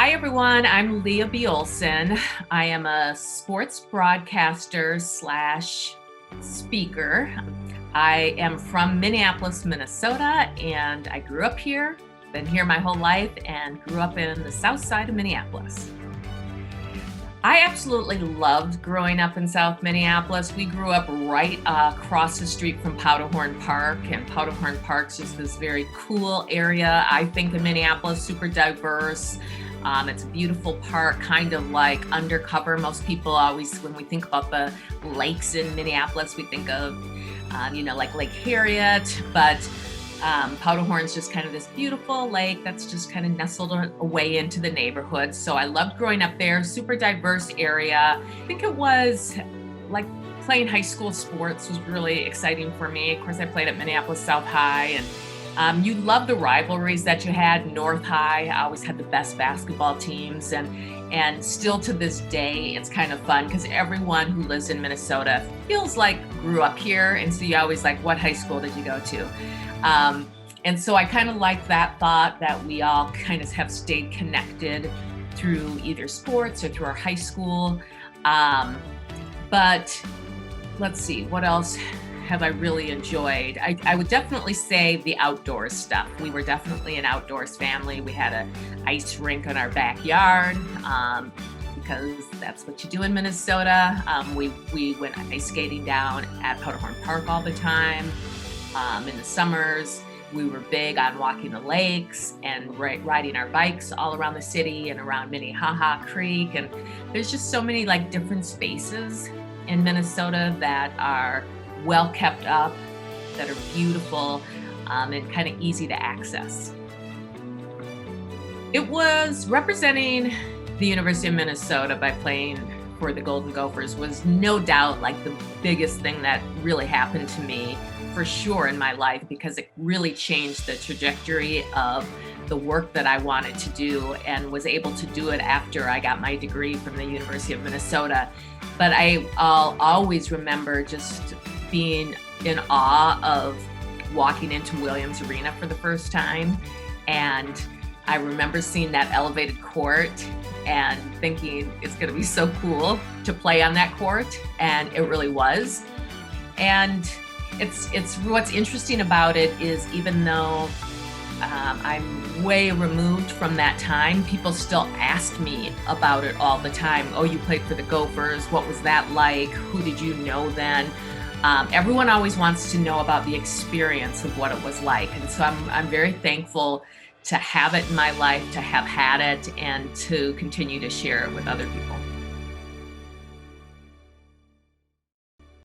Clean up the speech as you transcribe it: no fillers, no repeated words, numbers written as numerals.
Hi, everyone. I'm Leah B. Olsen. I am a sports broadcaster slash speaker. I am from Minneapolis, Minnesota, and I grew up here, been here my whole life, and grew up in the south side of Minneapolis. I absolutely loved growing up in South Minneapolis. We grew up right across the street from Powderhorn Park, and Powderhorn Park's just this very cool area. I think in Minneapolis, super diverse. It's a beautiful park, kind of like undercover. Most people always, when we think about the lakes in Minneapolis, we think of, like Lake Harriet, but Powderhorn's just kind of this beautiful lake that's just kind of nestled away into the neighborhood. So I loved growing up there, super diverse area. I think it was like playing high school sports was really exciting for me. Of course, I played at Minneapolis South High, and you love the rivalries that you had. North High always had the best basketball teams, and still to this day, it's kind of fun because everyone who lives in Minnesota feels like grew up here. And so you always like, what high school did you go to? And so I kind of like that thought that we all kind of have stayed connected through either sports or through our high school. But let's see, what else have I really enjoyed? I would definitely say the outdoors stuff. We were definitely an outdoors family. We had an ice rink in our backyard because that's what you do in Minnesota. We went ice skating down at Powderhorn Park all the time. In the summers, we were big on walking the lakes and riding our bikes all around the city and around Minnehaha Creek. And there's just so many like different spaces in Minnesota that are well kept up, that are beautiful, and kind of easy to access. It was representing the University of Minnesota by playing for the Golden Gophers was no doubt like the biggest thing that really happened to me for sure in my life, because it really changed the trajectory of the work that I wanted to do, and was able to do it after I got my degree from the University of Minnesota. But I'll always remember just being in awe of walking into Williams Arena for the first time. And I remember seeing that elevated court and thinking it's going to be so cool to play on that court. And it really was. And it's what's interesting about it is, even though I'm way removed from that time, people still ask me about it all the time. Oh, you played for the Gophers. What was that like? Who did you know then? Everyone always wants to know about the experience of what it was like. And so I'm very thankful to have it in my life, to have had it, and to continue to share it with other people.